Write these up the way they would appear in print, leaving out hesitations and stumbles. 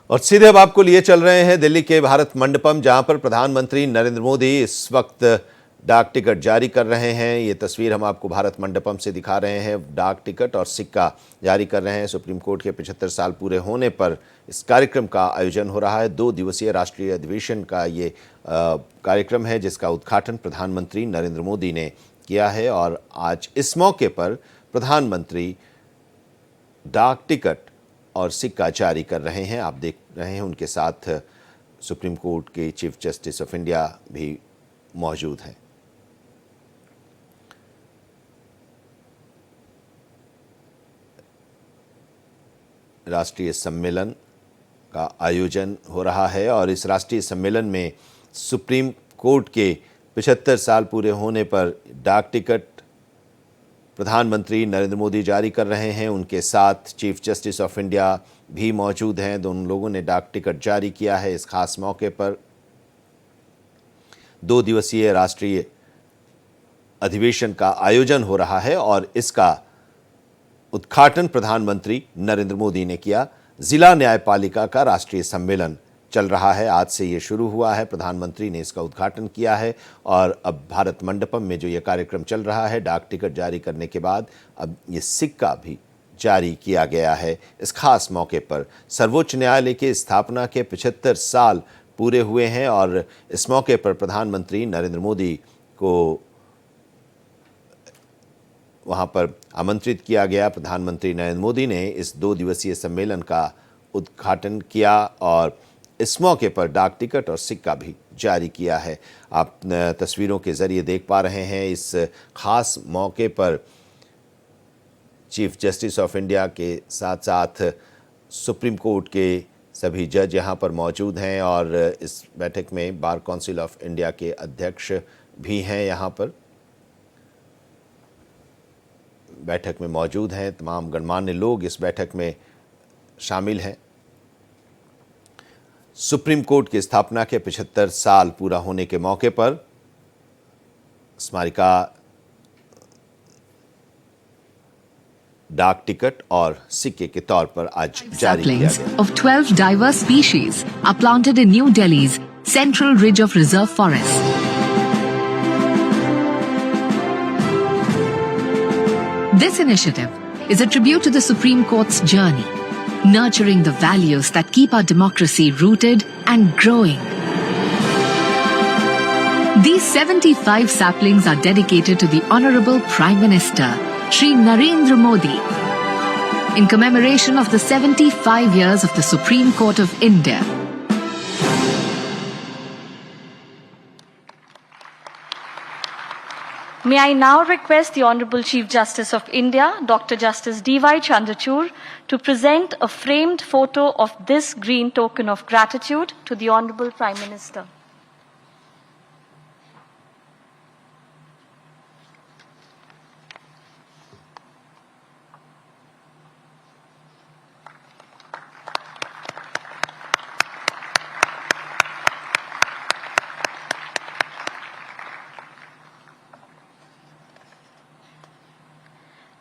और सीधे अब आपको लिए चल रहे हैं दिल्ली के भारत मंडपम, जहां पर प्रधानमंत्री नरेंद्र मोदी इस वक्त डाक टिकट जारी कर रहे हैं। ये तस्वीर हम आपको भारत मंडपम से दिखा रहे हैं। डाक टिकट और सिक्का जारी कर रहे हैं। सुप्रीम कोर्ट के 75 साल पूरे होने पर इस कार्यक्रम का आयोजन हो रहा है। 2 दिवसीय राष्ट्रीय अधिवेशन का ये कार्यक्रम है, जिसका उद्घाटन प्रधानमंत्री नरेंद्र मोदी ने किया है। और आज इस मौके पर प्रधानमंत्री डाक टिकट और सिक्का जारी कर रहे हैं। आप देख रहे हैं उनके साथ सुप्रीम कोर्ट के चीफ जस्टिस ऑफ इंडिया भी मौजूद हैं। राष्ट्रीय सम्मेलन का आयोजन हो रहा है और इस राष्ट्रीय सम्मेलन में सुप्रीम कोर्ट के 75 साल पूरे होने पर डाक टिकट प्रधानमंत्री नरेंद्र मोदी जारी कर रहे हैं। उनके साथ चीफ जस्टिस ऑफ इंडिया भी मौजूद हैं। दोनों लोगों ने डाक टिकट जारी किया है। इस खास मौके पर 2 दिवसीय राष्ट्रीय अधिवेशन का आयोजन हो रहा है और इसका उद्घाटन प्रधानमंत्री नरेंद्र मोदी ने किया। जिला न्यायपालिका का राष्ट्रीय सम्मेलन चल रहा है, आज से ये शुरू हुआ है। प्रधानमंत्री ने इसका उद्घाटन किया है और अब भारत मंडपम में जो ये कार्यक्रम चल रहा है, डाक टिकट जारी करने के बाद अब ये सिक्का भी जारी किया गया है। इस खास मौके पर सर्वोच्च न्यायालय की स्थापना के 75 साल पूरे हुए हैं और इस मौके पर प्रधानमंत्री नरेंद्र मोदी को वहां पर आमंत्रित किया गया। प्रधानमंत्री नरेंद्र मोदी ने इस 2 दिवसीय सम्मेलन का उद्घाटन किया और इस मौके पर डाक टिकट और सिक्का भी जारी किया है। आप तस्वीरों के जरिए देख पा रहे हैं। इस खास मौके पर चीफ जस्टिस ऑफ इंडिया के साथ साथ सुप्रीम कोर्ट के सभी जज यहां पर मौजूद हैं और इस बैठक में बार काउंसिल ऑफ इंडिया के अध्यक्ष भी हैं। यहां पर बैठक में मौजूद हैं। तमाम गणमान्य लोग इस बैठक में शामिल हैं। सुप्रीम कोर्ट की स्थापना के 75 साल पूरा होने के मौके पर स्मारिका डाक टिकट और सिक्के के तौर पर आज जारी किया गया। Of 12 diverse species are planted in New Delhi's Central Ridge of Reserve Forest. This initiative is a tribute to the Supreme Court's journey, nurturing the values that keep our democracy rooted and growing. These 75 saplings are dedicated to the Honorable Prime Minister, Shri Narendra Modi, in commemoration of the 75 years of the Supreme Court of India. May I now request the Honorable Chief Justice of India, Dr. Justice D.Y. Chandrachud, to present a framed photo of this green token of gratitude to the Honorable Prime Minister.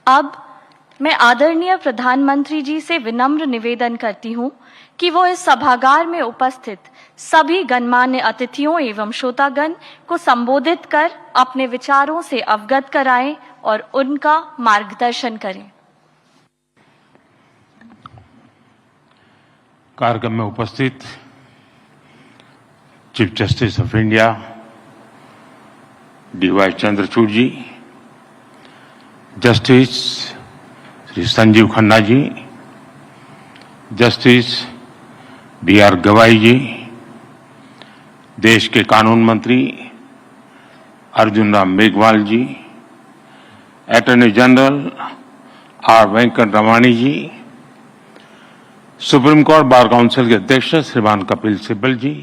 अब मैं आदरणीय प्रधानमंत्री जी से विनम्र निवेदन करती हूं कि वो इस सभागार में उपस्थित सभी गणमान्य अतिथियों एवं श्रोतागण को संबोधित कर अपने विचारों से अवगत कराएं और उनका मार्गदर्शन करें। कार्यक्रम में उपस्थित chief justice of India D Y. Chandrachud ji, justice Shri Sanjiv Khanna ji, justice B R. Gavai ji, देश के कानून मंत्री Arjun Ram Meghwal ji, attorney general R. Venkat Ramani ji, supreme court bar council के अध्यक्ष श्रीमान Kapil Sibal ji,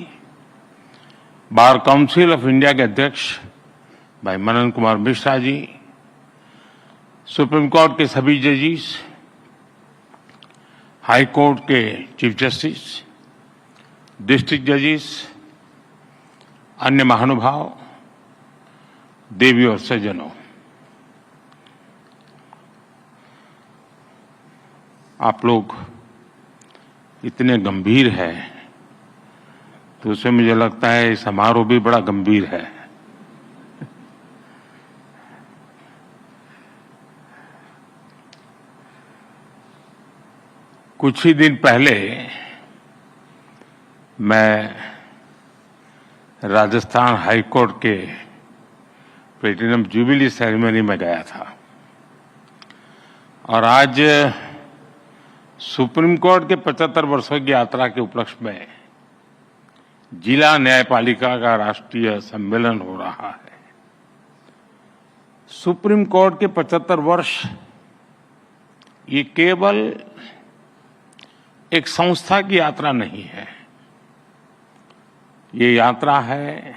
bar council of India के अध्यक्ष भाई मनन कुमार मिश्रा जी, सुप्रीम कोर्ट के सभी जजिस, हाई कोर्ट के चीफ जस्टिस, डिस्ट्रिक्ट जजिस, अन्य महानुभाव, देवी और सज्जनों, आप लोग इतने गंभीर है तो उससे मुझे लगता है ये समारोह भी बड़ा गंभीर है। कुछ ही दिन पहले मैं राजस्थान हाई कोर्ट के प्लेटिनम जुबिली सेरेमनी में गया था और आज सुप्रीम कोर्ट के 75 वर्षों की यात्रा के उपलक्ष्य में जिला न्यायपालिका का राष्ट्रीय सम्मेलन हो रहा है। सुप्रीम कोर्ट के 75 वर्ष ये केवल एक संस्था की यात्रा नहीं है, ये यात्रा है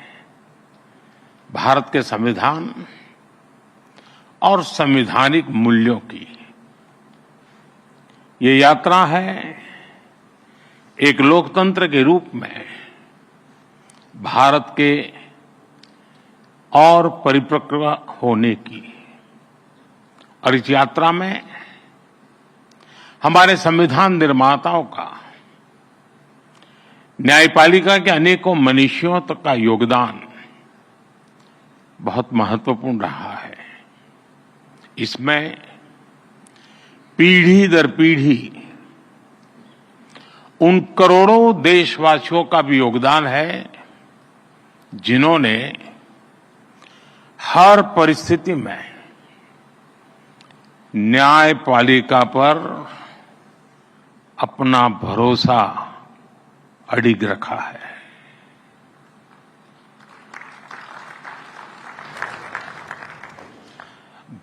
भारत के संविधान और संवैधानिक मूल्यों की। ये यात्रा है एक लोकतंत्र के रूप में भारत के और परिपक्व होने की। और इस यात्रा में हमारे संविधान निर्माताओं का, न्यायपालिका के अनेकों मनीषियों तक का योगदान बहुत महत्वपूर्ण रहा है। इसमें पीढ़ी दर पीढ़ी उन करोड़ों देशवासियों का भी योगदान है जिन्होंने हर परिस्थिति में न्यायपालिका पर अपना भरोसा अडिग रखा है।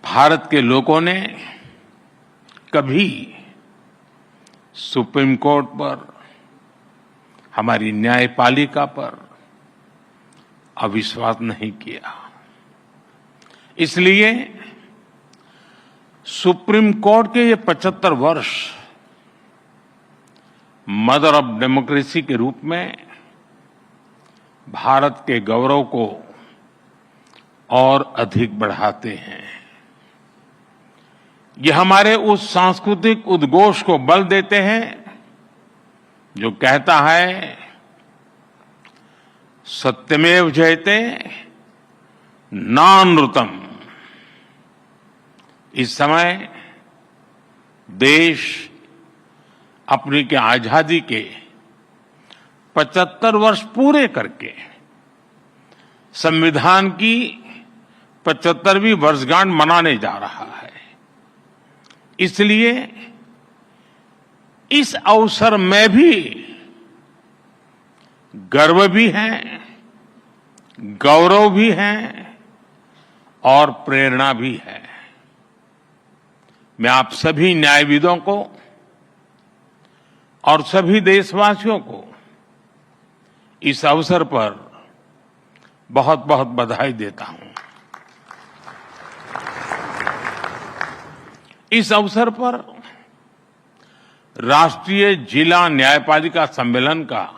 भारत के लोगों ने कभी सुप्रीम कोर्ट पर, हमारी न्यायपालिका पर अविश्वास नहीं किया। इसलिए सुप्रीम कोर्ट के ये 75 वर्ष मदर ऑफ डेमोक्रेसी के रूप में भारत के गौरव को और अधिक बढ़ाते हैं। ये हमारे उस सांस्कृतिक उद्घोष को बल देते हैं जो कहता है सत्यमेव जयते नानृतम। इस समय देश अपनी के आजादी के 75 वर्ष पूरे करके संविधान की 75वीं वर्षगांठ मनाने जा रहा है। इसलिए इस अवसर में भी गर्व भी है, गौरव भी है और प्रेरणा भी है। मैं आप सभी न्यायविदों को और सभी देशवासियों को इस अवसर पर बहुत बहुत बधाई देता हूं। इस अवसर पर राष्ट्रीय जिला न्यायपालिका सम्मेलन का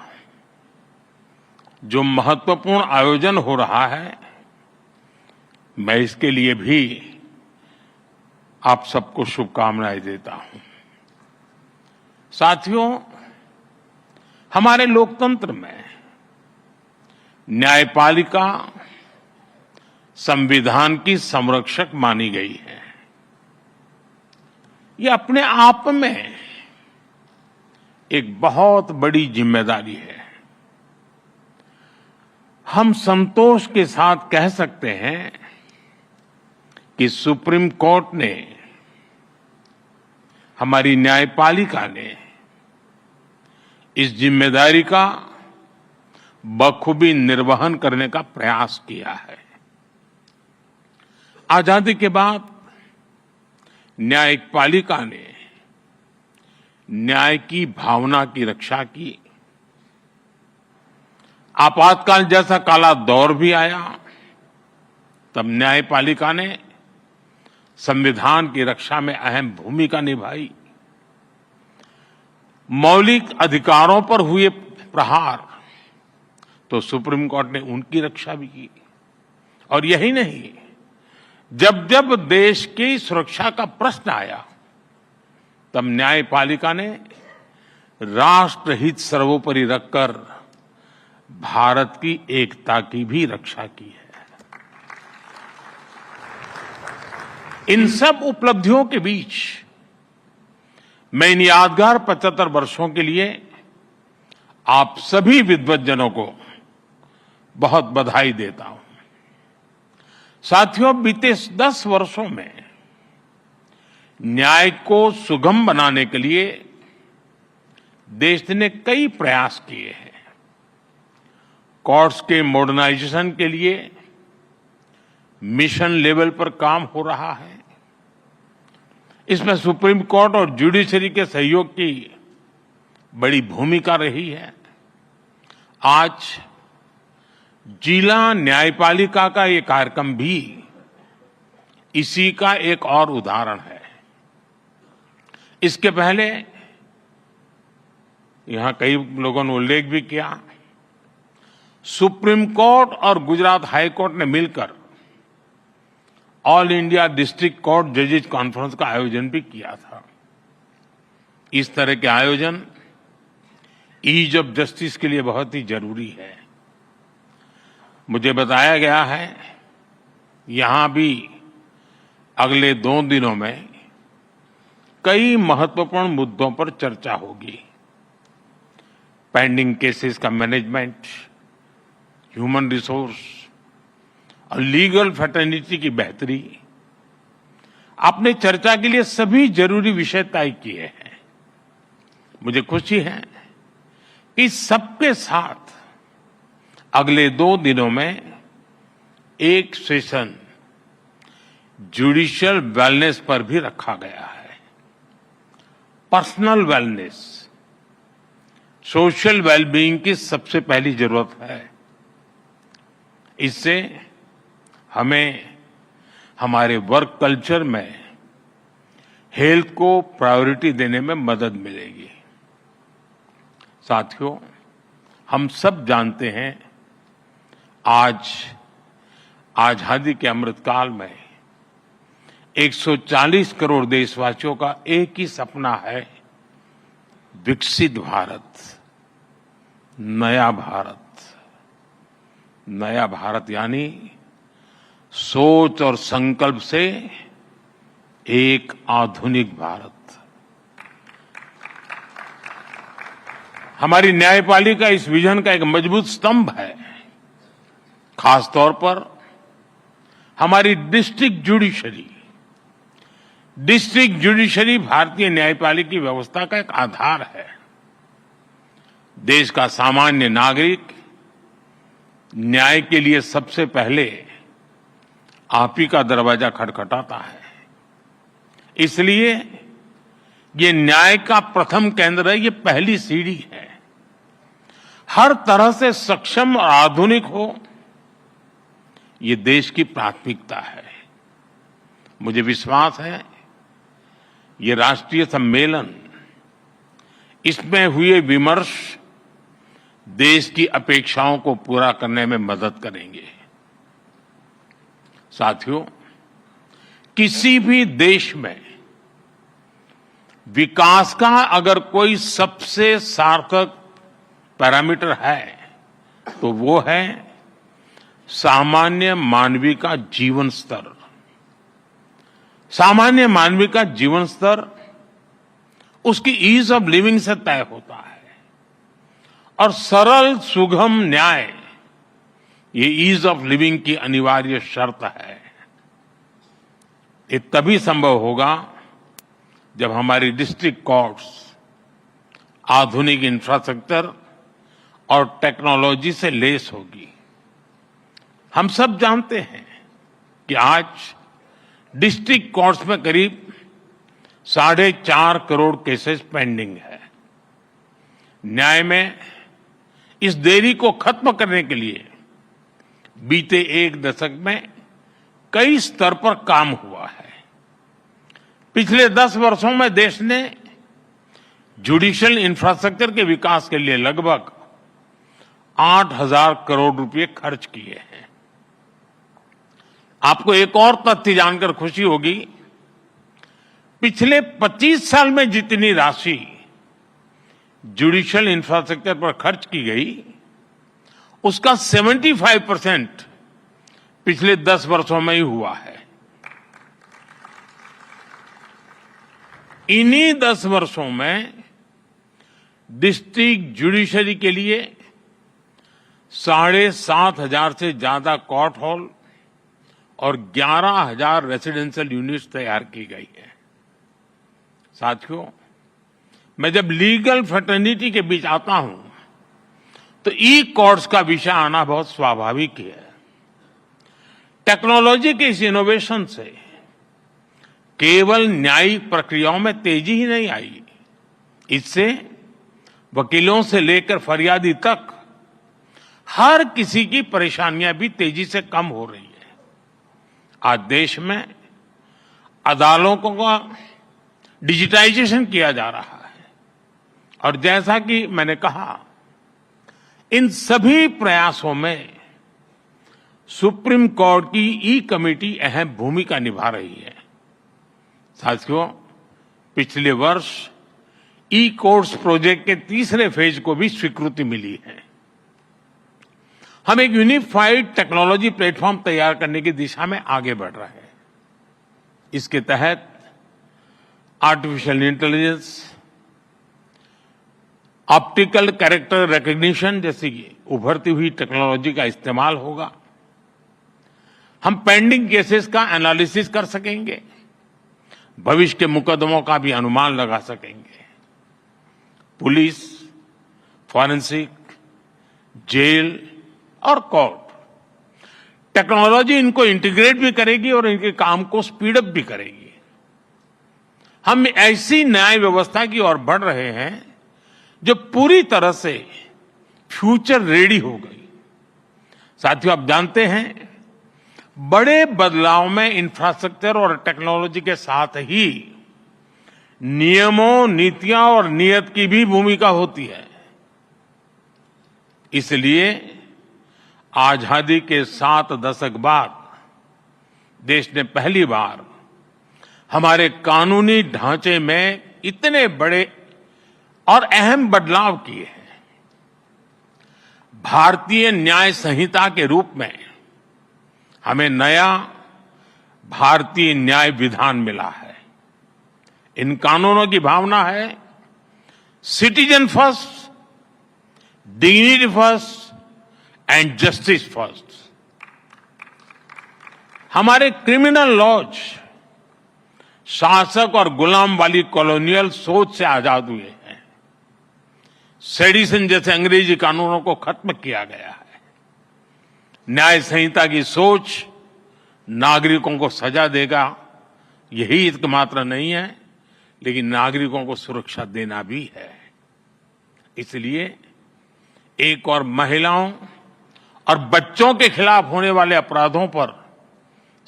जो महत्वपूर्ण आयोजन हो रहा है, मैं इसके लिए भी आप सबको शुभकामनाएं देता हूं। साथियों, हमारे लोकतंत्र में न्यायपालिका संविधान की संरक्षक मानी गई है। ये अपने आप में एक बहुत बड़ी जिम्मेदारी है। हम संतोष के साथ कह सकते हैं कि सुप्रीम कोर्ट ने, हमारी न्यायपालिका ने इस जिम्मेदारी का बखूबी निर्वहन करने का प्रयास किया है। आजादी के बाद न्यायपालिका ने न्याय की भावना की रक्षा की। आपातकाल जैसा काला दौर भी आया, तब न्यायपालिका ने संविधान की रक्षा में अहम भूमिका निभाई। मौलिक अधिकारों पर हुए प्रहार तो सुप्रीम कोर्ट ने उनकी रक्षा भी की। और यही नहीं, जब जब देश की सुरक्षा का प्रश्न आया, तब न्यायपालिका ने राष्ट्रहित सर्वोपरि रखकर भारत की एकता की भी रक्षा की है। इन सब उपलब्धियों के बीच मैं इन यादगार 75 वर्षों के लिए आप सभी विद्वज्जनों को बहुत बधाई देता हूं। साथियों, बीते 10 वर्षों में न्याय को सुगम बनाने के लिए देश ने कई प्रयास किए हैं। कोर्ट्स के मॉडर्नाइजेशन के लिए मिशन लेवल पर काम हो रहा है। इसमें सुप्रीम कोर्ट और जुडिशरी के सहयोग की बड़ी भूमिका रही है। आज जिला न्यायपालिका का ये कार्यक्रम भी इसी का एक और उदाहरण है। इसके पहले यहां कई लोगों ने उल्लेख भी किया, सुप्रीम कोर्ट और गुजरात हाई कोर्ट ने मिलकर ऑल इंडिया डिस्ट्रिक्ट कोर्ट जजेज कॉन्फ्रेंस का आयोजन भी किया था। इस तरह के आयोजन ईज ऑफ जस्टिस के लिए बहुत ही जरूरी है। मुझे बताया गया है यहां भी अगले 2 दिनों में कई महत्वपूर्ण मुद्दों पर चर्चा होगी। पेंडिंग केसेस का मैनेजमेंट, ह्यूमन रिसोर्स और लीगल फैटर्निटी की बेहतरी। आपने चर्चा के लिए सभी जरूरी विषय तय किए हैं। मुझे खुशी है कि सबके साथ अगले 2 दिनों में एक सेशन जुडिशियल वेलनेस पर भी रखा गया है। पर्सनल वेलनेस, सोशल वेलबीइंग की सबसे पहली जरूरत है। इससे हमें हमारे वर्क कल्चर में हेल्थ को प्रायोरिटी देने में मदद मिलेगी। साथियों, हम सब जानते हैं आज आजादी के अमृतकाल में 140 करोड़ देशवासियों का एक ही सपना है, विकसित भारत, नया भारत। नया भारत यानी सोच और संकल्प से एक आधुनिक भारत। हमारी न्यायपालिका इस विजन का एक मजबूत स्तंभ है। खास तौर पर हमारी डिस्ट्रिक्ट जुडिशरी भारतीय न्यायपालिका की व्यवस्था का एक आधार है। देश का सामान्य नागरिक न्याय के लिए सबसे पहले आप ही का दरवाजा खटखटाता है। इसलिए ये न्याय का प्रथम केंद्र है, ये पहली सीढ़ी है। हर तरह से सक्षम और आधुनिक हो, ये देश की प्राथमिकता है। मुझे विश्वास है ये राष्ट्रीय सम्मेलन, इसमें हुए विमर्श देश की अपेक्षाओं को पूरा करने में मदद करेंगे। साथियों, किसी भी देश में विकास का अगर कोई सबसे सार्थक पैरामीटर है तो वो है सामान्य मानवीय का जीवन स्तर। सामान्य मानवीय का जीवन स्तर उसकी ईज ऑफ लिविंग से तय होता है और सरल सुगम न्याय ये ईज ऑफ लिविंग की अनिवार्य शर्त है। ये तभी संभव होगा जब हमारी डिस्ट्रिक्ट कोर्ट्स आधुनिक इंफ्रास्ट्रक्चर और टेक्नोलॉजी से लैस होगी। हम सब जानते हैं कि आज डिस्ट्रिक्ट कोर्ट्स में करीब 4.5 करोड़ केसेस पेंडिंग है। न्याय में इस देरी को खत्म करने के लिए बीते 1 दशक में कई स्तर पर काम हुआ है। पिछले 10 वर्षों में देश ने जुडिशियल इंफ्रास्ट्रक्चर के विकास के लिए लगभग 8,000 करोड़ रुपए खर्च किए हैं। आपको एक और तथ्य जानकर खुशी होगी, पिछले 25 साल में जितनी राशि जुडिशियल इंफ्रास्ट्रक्चर पर खर्च की गई, उसका 75% पिछले 10 वर्षों में ही हुआ है। इन्हीं 10 वर्षों में डिस्ट्रिक्ट जुडिशरी के लिए 7,500 से ज्यादा कोर्ट हॉल और 11,000 रेसिडेंशियल यूनिट्स तैयार की गई है। साथियों, मैं जब लीगल फ्रेटर्निटी के बीच आता हूं तो ई कोर्ट्स का विषय आना बहुत स्वाभाविक है। टेक्नोलॉजी के इस इनोवेशन से केवल न्यायिक प्रक्रियाओं में तेजी ही नहीं आई, इससे वकीलों से लेकर फरियादी तक हर किसी की परेशानियां भी तेजी से कम हो रही है। आज देश में अदालतों का डिजिटाइजेशन किया जा रहा है और जैसा कि मैंने कहा, इन सभी प्रयासों में सुप्रीम कोर्ट की ई कमेटी अहम भूमिका निभा रही है। साथियों, पिछले वर्ष ई कोर्ट्स प्रोजेक्ट के तीसरे फेज को भी स्वीकृति मिली है। हम एक यूनिफाइड टेक्नोलॉजी प्लेटफॉर्म तैयार करने की दिशा में आगे बढ़ रहे हैं। इसके तहत artificial intelligence, optical character recognition जैसी उभरती हुई टेक्नोलॉजी का इस्तेमाल होगा। हम पेंडिंग केसेस का एनालिसिस कर सकेंगे, भविष्य के मुकदमों का भी अनुमान लगा सकेंगे। पुलिस, फॉरेंसिक, जेल और कोर्ट टेक्नोलॉजी इनको इंटीग्रेट भी करेगी और इनके काम को स्पीड अप भी करेगी। हम ऐसी न्याय व्यवस्था की ओर बढ़ रहे हैं जो पूरी तरह से फ्यूचर रेडी हो गई। साथियों, आप जानते हैं, बड़े बदलाव में इंफ्रास्ट्रक्चर और टेक्नोलॉजी के साथ ही नियमों, नीतियां और नीयत की भी भूमिका होती है। इसलिए आजादी के 7 दशक बाद देश ने पहली बार हमारे कानूनी ढांचे में इतने बड़े और अहम बदलाव किए हैं। भारतीय न्याय संहिता के रूप में हमें नया भारतीय न्याय विधान मिला है। इन कानूनों की भावना है citizen first, dignity first and justice first. हमारे क्रिमिनल लॉज शासक और गुलाम वाली कॉलोनियल सोच से आजाद हुए हैं। सेडिशन जैसे अंग्रेजी कानूनों को खत्म किया गया है। न्याय संहिता की सोच नागरिकों को सजा देगा, यही एकमात्र नहीं है, लेकिन नागरिकों को सुरक्षा देना भी है। इसलिए एक और महिलाओं और बच्चों के खिलाफ होने वाले अपराधों पर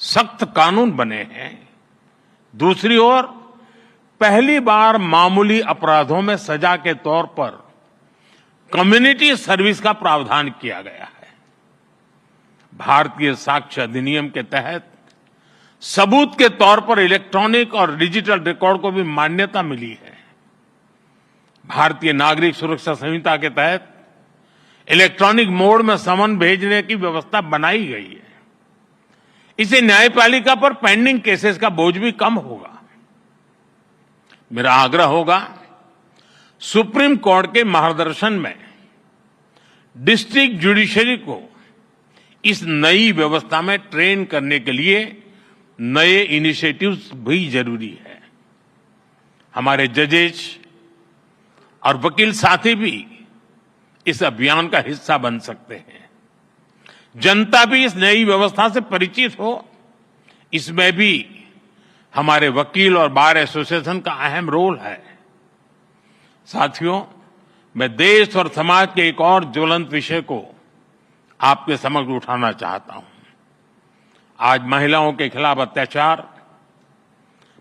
सख्त कानून बने हैं। दूसरी ओर पहली बार मामूली अपराधों में सजा के तौर पर कम्युनिटी सर्विस का प्रावधान किया गया है। भारतीय साक्ष्य अधिनियम के तहत सबूत के तौर पर इलेक्ट्रॉनिक और डिजिटल रिकॉर्ड को भी मान्यता मिली है। भारतीय नागरिक सुरक्षा संहिता के तहत इलेक्ट्रॉनिक मोड में समन भेजने की व्यवस्था बनाई गई है। इससे न्यायपालिका पर पेंडिंग केसेस का बोझ भी कम होगा। मेरा आग्रह होगा, सुप्रीम कोर्ट के मार्गदर्शन में डिस्ट्रिक्ट जुडिशरी को इस नई व्यवस्था में ट्रेन करने के लिए नए इनिशिएटिव्स भी जरूरी है। हमारे जजेस और वकील साथी भी इस अभियान का हिस्सा बन सकते हैं। जनता भी इस नई व्यवस्था से परिचित हो, इसमें भी हमारे वकील और बार एसोसिएशन का अहम रोल है। साथियों, मैं देश और समाज के एक और ज्वलंत विषय को आपके समक्ष उठाना चाहता हूं। आज महिलाओं के खिलाफ अत्याचार,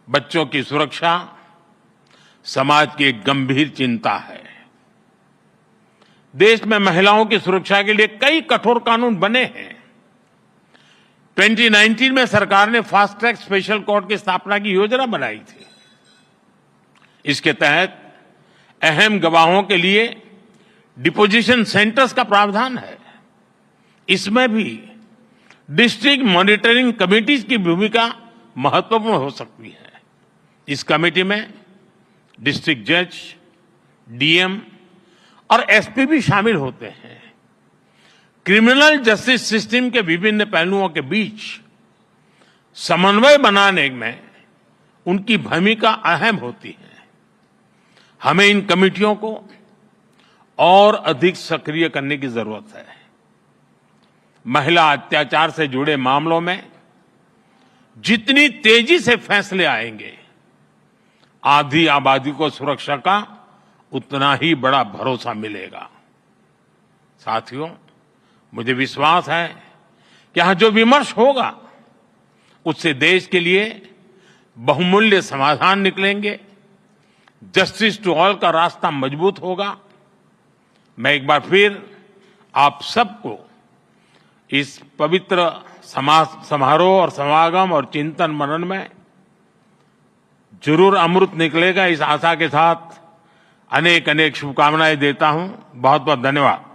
बच्चों की सुरक्षा समाज की एक गंभीर चिंता है। देश में महिलाओं की सुरक्षा के लिए कई कठोर कानून बने हैं। 2019 में सरकार ने फास्ट ट्रैक स्पेशल कोर्ट की स्थापना की योजना बनाई थी। इसके तहत अहम गवाहों के लिए डिपोजिशन सेंटर्स का प्रावधान है। इसमें भी डिस्ट्रिक्ट मॉनिटरिंग कमिटीज की भूमिका महत्वपूर्ण हो सकती है। इस कमेटी में डिस्ट्रिक्ट जज, डीएम और एसपी भी शामिल होते हैं। क्रिमिनल जस्टिस सिस्टम के विभिन्न पहलुओं के बीच समन्वय बनाने में उनकी भूमिका अहम होती है। हमें इन कमेटियों को और अधिक सक्रिय करने की जरूरत है। महिला अत्याचार से जुड़े मामलों में जितनी तेजी से फैसले आएंगे, आधी आबादी को सुरक्षा का उतना ही बड़ा भरोसा मिलेगा। साथियों, मुझे विश्वास है कि यहां जो विमर्श होगा उससे देश के लिए बहुमूल्य समाधान निकलेंगे। जस्टिस टू ऑल का रास्ता मजबूत होगा। मैं एक बार फिर आप सबको इस पवित्र समारोह और समागम और चिंतन मनन में जरूर अमृत निकलेगा, इस आशा के साथ अनेक अनेक शुभकामनाएं देता हूं। बहुत बहुत धन्यवाद।